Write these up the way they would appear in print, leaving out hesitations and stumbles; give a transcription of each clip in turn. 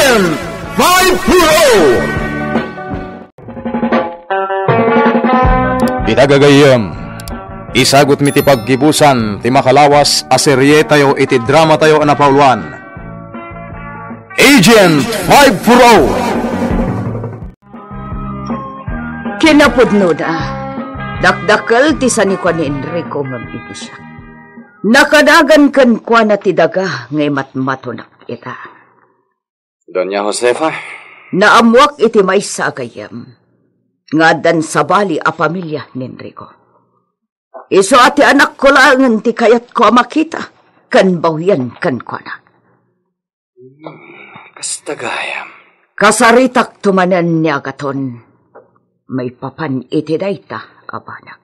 Agent 540! Itagagayam, isagot mi ti paggibusan ti makalawas a serye tayo iti drama tayo na pauluan. Agent 540! Kinapudno na, dakdakal ti sanikwa ni Enrico mabibisya. Nakadagan kan kwa na ti daga ngay matmatunak ita. Doña Josefa? Naamwak iti may sagayam. Nga dan sabali a pamilya ni Enrico. Iso ati anak ko lang ti kayat ko makita. Kan bawyan kan kwa na. Kastagayam. Kasaritak tumanan ni Agaton. May papan iti dayta abanak.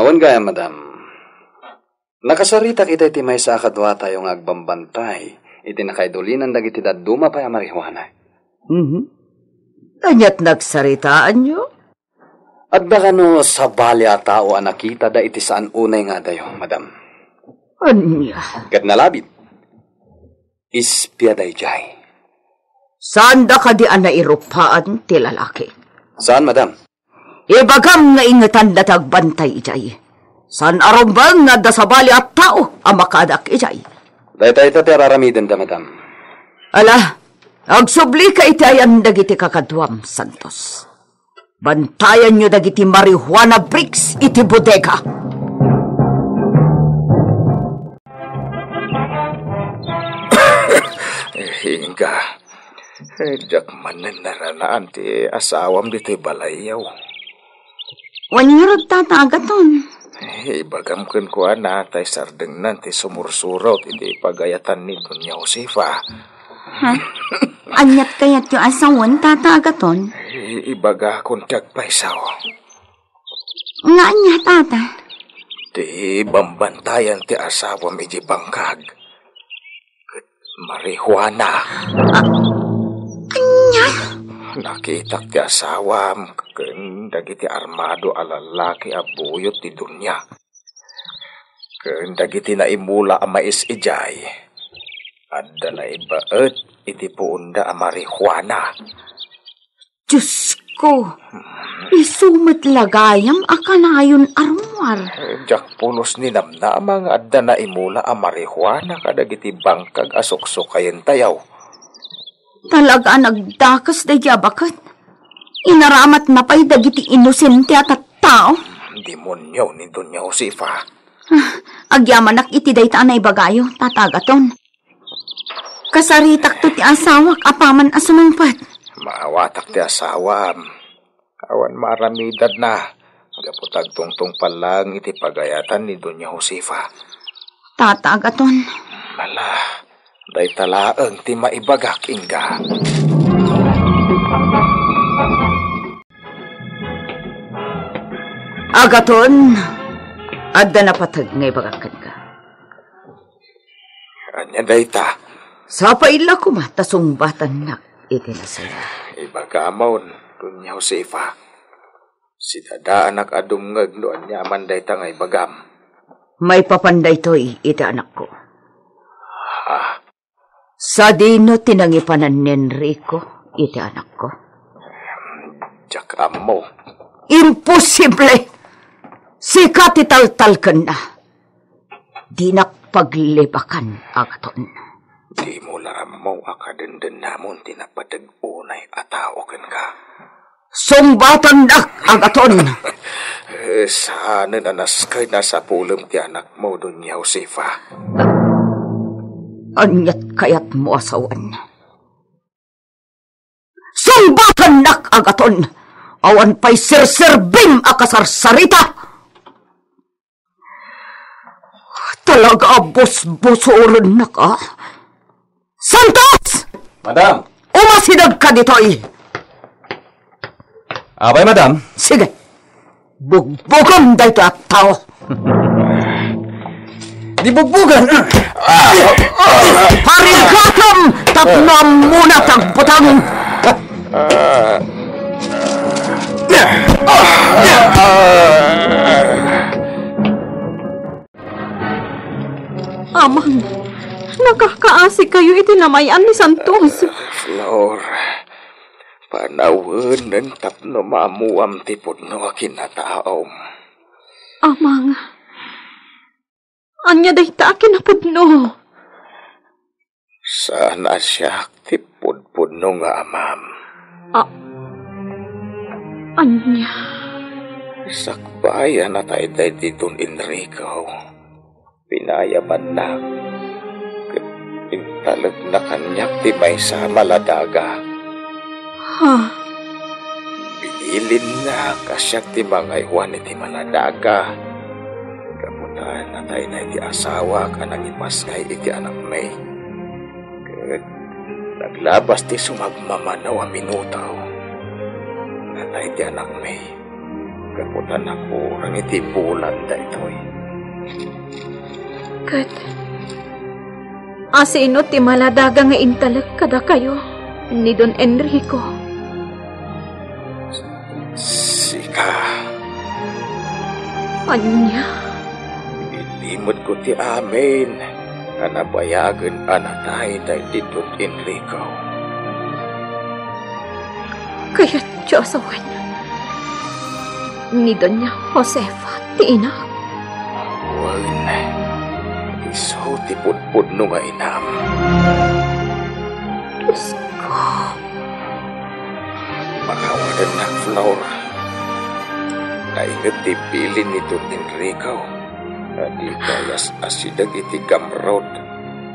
Wan gaya, madam. Nakasaritak iti may sa akadwa tayong agbambantay. Iti nakaidulinan dagiti daduma pa yung marihuana. Anyat nagsaritaan nyo? At baka no sa bali a tao ang nakita da iti saan unay nga dayo, madam. Anya? Kat nalabit. Ispya day jay. Saan da ka di nairupaan ti lalaki? Saan, madam? Ibagam nga ingatan da tagbantay ijay. Saan arumbang nga da sa bali at tao ang makadak ijay? Dahil tayo raramidin da, madam. Ala, agsubli ka itayan dagiti kakadwam, Santos. Bantayan nyo dagiti marijuana bricks iti bodega. Hingga, jak manen naranaan ti asawam dito'y balayaw. Wanyurot tatagaton. Ibagam kun ko anatay sardeng nanti sumursurot iti pagayatan ni Doña Josefa. Ha? Anyat kayat yung asawan tatagaton? Ibaga kung tagpaisaw. Nga anya tata? Ti bambantayan ti asawam iti bangkag. Marihuana. Anya? Nakitak ti asawam ken dagiti armado a lalaki a buyot ti dunya. Ken dagiti naimula a mais ijay. Adda na ibaet iti puunda a marihuana. Diyos ko, isumat lagayam akanayon armar. Jak pulos ni namna mga adda na imula a marihuana kadagiti bangkag asok-sok kayen tayaw. Talaga nagdakas da yabakat. Inaramat na pa'y dagiti inosente at tao. Demonyo ni Doña Josefa. Agyamanak iti dayta anay bagayo, tatagaton. Kasaritak to ti asawak apaman asumangpat. Maawatak ti asawam. Awan maramidad na. Agaputag tungtong palang iti pagayatan ni Doña Josefa. Tatagaton. Mala. Day talaang ti maibagak ingga. Agaton, adda na patag nga ibagakan ka. Anya day ta? Sa paila ko matasong batan na itinasaya. Ibagamon, Doña Josefa. Si dada anak adumngag doon niya man day ta nga ibagam. May papanday to'y iti anak ko. Ah. Sa dino tinangipanan ni Enrico, iti anak ko. Jak amo. Imposible! Sikat italtal ka na. Di nakpaglibakan, Agaton. Di mo laramaw akadenden namon tinapatag-unay atao ken ka. Sumbatan na, Agaton! Saan na naskay na sa pulong ti anak mo, Doña Josefa? Anyat kayat mo asawan. Sumbatan nak, Agaton! Awan pa'y sirsirbim akasarsarita! Talaga bus-busuran na ka? Santos! Madam! Umasidag ka dito'y! Abay, madam. Sige. Bugbugam dito at tao. Di bugbugan! Parikatam! Tapnam muna tagbutang! Amang, Nakakaasi kayo itinamayan ni Santos. Flor, panawanan tapno mamuam tipod no kinataom. Amang, anya day ta kinapudno. Sana siya tipod-pod no nga amam. Anya? Sakbayan na tayo dito Enrico. Pinayaman na. Intalag na kanyak ti may sa maladaga. Ha? Bilin na kasyak ti mga iwan iti maladaga. Kaputan na tayo na iti asawa ka nang ipaskay iti anak may. Kat naglabas ti sumagmamanaw a minutaw. Natay ti anak may. Kaputan ako rang iti bulan da ito'y. Kat, asino ti maladaga nga intalag kada kayo ni Don Enrico. Sika. Anya? Ilimod ko ti amin. Anabayagan anatay dahil di Don Enrico. Kaya Josawan ni Doña Josefa ti ina. Awan. Iso ti pudpud no nga inam. Diyos ko. Makawadan na Flor. Naingat ti pilin ni Don Enrico. Di kayas asidag iti gamrod.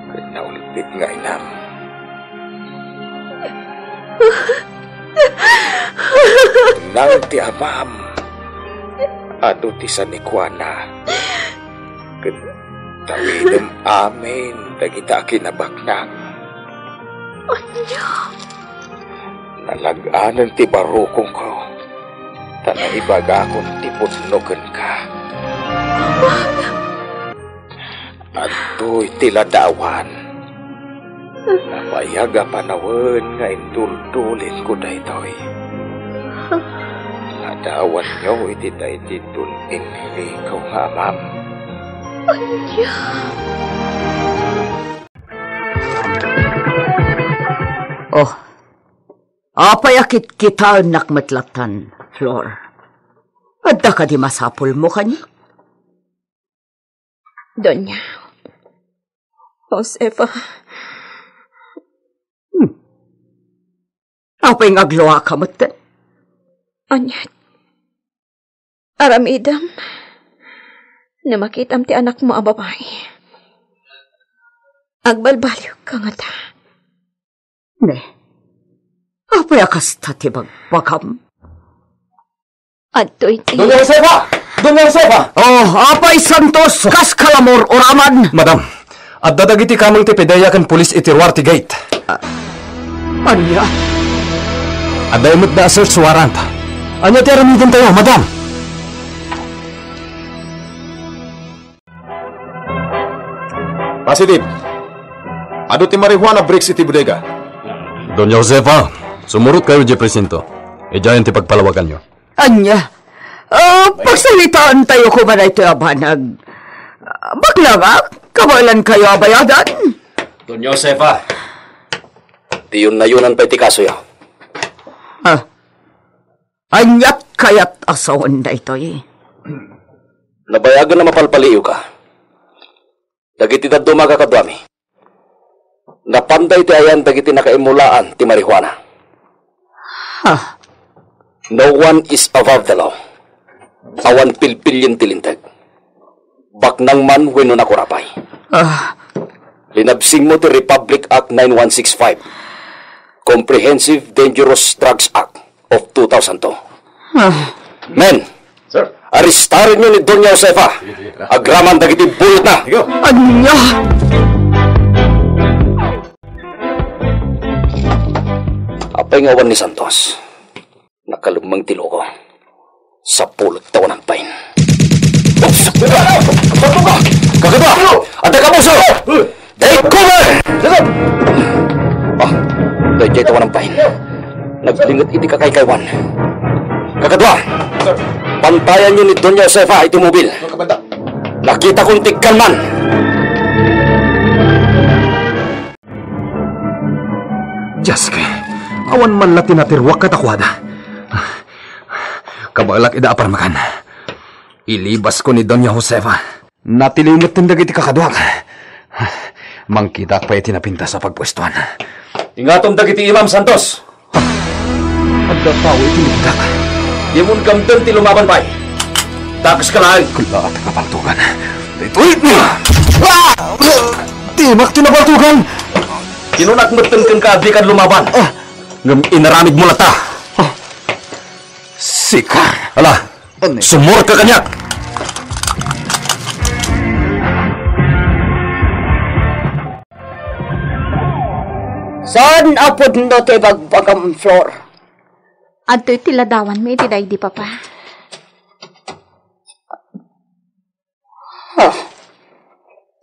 Kaya naulpit nga inam. Nang ti amam. Ado ti sanikwana. Tawidem amin. Dagita kinabaknang. Anya? Nalaganan ti barukong ko. Tanaibaga akong ti pudnogan ka. Ado'y tiladawan. Napayaga panawan nga indultulin ko daytoy. Ladawan nyo iti dayti Don Enrico nga amam. Anya? Oh, apayakit kita nakmatlatan, Flor. Adda ka di masapul mo kanya? Doña Josefa. Apay ngagluwa ka matan? Anya? Aramidam na makitam ti anak mo a babae. Agbalbalyo ka nga ta. Ne, apay akasta ti bagpakam? Adto'y ti... Doña Josefa! Doña Josefa! Oh, apay Santos, kas kalamor oraman. Madam, at dadagiti kamang ti pedayakan pulis iti Ruarte Gate. Anya? At daimot na search warrant. Anya ti aramidan tayo, madam? Positive. Ado ti marijuana breaks iti bodega. Doña Josefa, sumurot kayo di presinto. Ijayan ti pagpalawagan nyo. Anya? Pagsalitaan tayo ko man ito abanag. Bakla nga, kawalan kayo abayadan? Doña Josefa. Tiyon na yunan pa iti kaso ya. Anyat kayat asawan na ito eh. Nabayagan na mapalpaliw ka. Dagiti daduma ka kadwami. Napanday ti ayan dagiti nakaimulaan ti marijuana. No one is above the law. Awan pilpilyin tilintag. Baknang man wenno nakurapay. Linabsing mo ti Republic Act 9165. Comprehensive Dangerous Drugs Act of 2002. Men! Sir. Aristarin nyo ni Doña Josefa. Agraman dagiti bulot na. Anya? Apay ngawan ni Santos. Nakalumang tilo ko. Sa pulot taon ng pain. Kakaba! Ada ka puso! Take cover! Dahil taon ng pain. Naglingat iti kakaykaywan. Kakadwa! Pantayan nyo ni Doña Josefa iti mobil. Nakita kong tigkan man. Jaske, awan man lati natirwak katakwada. Kabalak ida apar makan. Ilibas ko ni Doña Josefa. Natiliwmat tindag iti kakadwak. Mangkita pa iti napinta sa pagpwestuhan. Ingatom dagiti Imam Santos. Adda tao iti nagdak. Yamun gamdan ti lumaban pa'y. Takas ka lang. Kula at kapaltugan. Ito'y! Timak tinabaltugan! Kinunak matengkeng ka kan lumaban. Ngam inaramid mo lata. Sikar! Ala, sumur ka kanyak. Saan apod no te bagbagam floor? Adto'y tiladawan mo iti day di papa.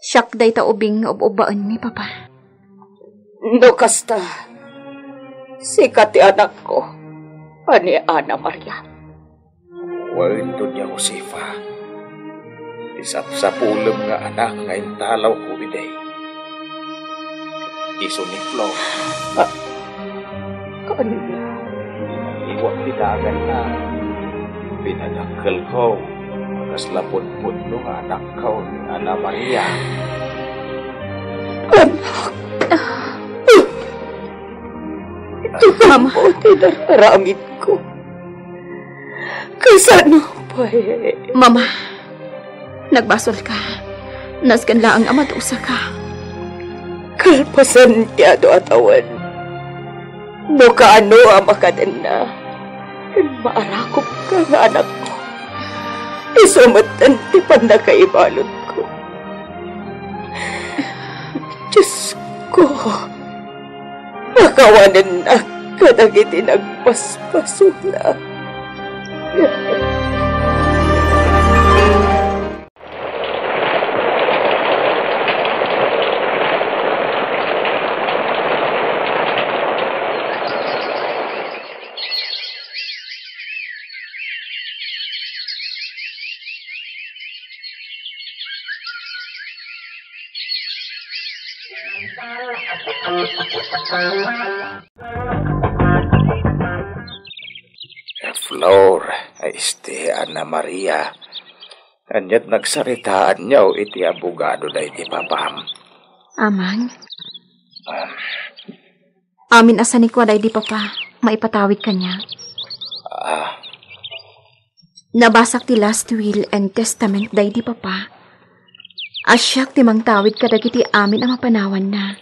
Siyak day ta ubing nga ubaan mi papa. No kasta, sikat ti anak ko, ani Ana Maria. Wain Doña Josefa. Isap-sapulem nga anak nga intalaw ko biday. Iso ni Flo. Kanina. Iwak tinagan na. Pinadakkel ko. Kaslapot-put nung anak ko ni Ana Maria. Mama. O, tinaramid ko. Kasano pa Mama, nagbasol ka. Nasgan lang ang amat usa ka. Kalpasan tiyado atawan. No kaano ang makadan na. Maarakop ka nga anak ko. Isumatan ti panakaibalot ko. Diyos ko. Makawanan na kadagiti nagpaspasula. Flor, Ana Maria. Anyat nagsaritaan niyaw iti abogado da iti papam. Amang? Amin asan ni kwa day di papa. Maipatawid ka niya. Nabasak ti last will and testament day di papa. Asyak ti mangtawid ka dagiti amin ang mapanawan na.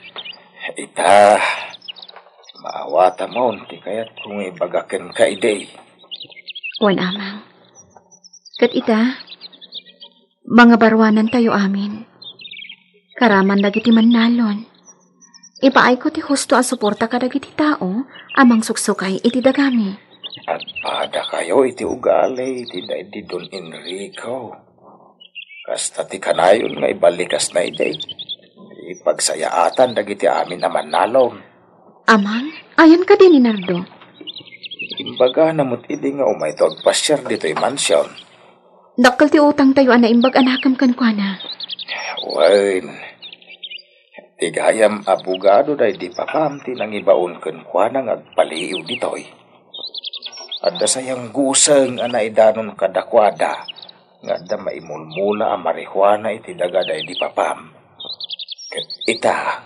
Ita, maawata mo ti kayat kung ibagaken ka iday. Wan amang. Kat ita, mga barwanan tayo amin. Karaman dagiti mannalon. Ipaay ko ti husto a suporta ka dagiti tao, amang suksukay iti dagami. At pada kayo iti ugali, iti Don Enrico. Kasta ti kanayon nga ibalikas na iday. Ipagsayaatan dagiti amin naman nalong. Amang, ayan ka din ni Nardo. Imbaga namot idi nga umay to agpasyar dito'y mansyon. Dakkel ti utang tayo ana imbag anakam kan kwa na. Wain. Tigayam abogado day di papam ti nang ibaon kan kwa nang agpaliw dito'y. Adda sayang guseng ana idanon kadakwada. Nga da maimulmula ang marihuana iti daga day di papam. Ket ita,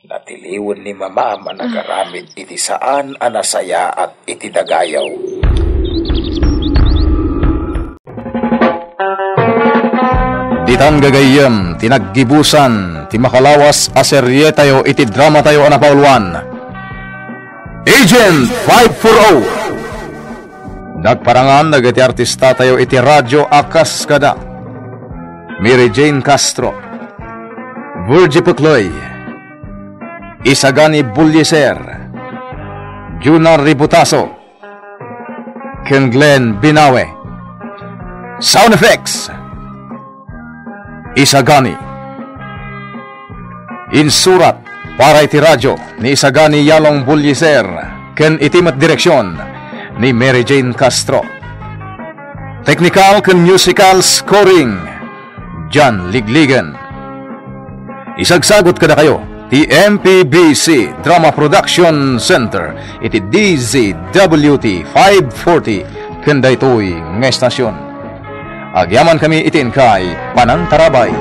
natiliwan ni mama ang nagaramid iti saan anasaya at iti dagayaw. Ditan gagayem, tinaggibusan, ti makalawas a serye tayo iti drama tayo anapauluan. Agent 540. Nagparangan nagiti artista tayo iti radyo akas kada. Mary Jane Castro, Virgie Pucloy, Isagani Bulyeser, Juna Ributaso, Ken Glenn Binawe. Sound effects, Isagani. Insurat para iti radyo ni Isagani Yalong Bulyeser, ken itimat direksyon ni Mary Jane Castro. Technical ken musical scoring, John Ligligan. Isagsagot kada kayo Ti MPBC Drama Production Center iti DZWT 540 ken daytoy nga estasyon. Agyaman kami itin kay Panang Tarabay.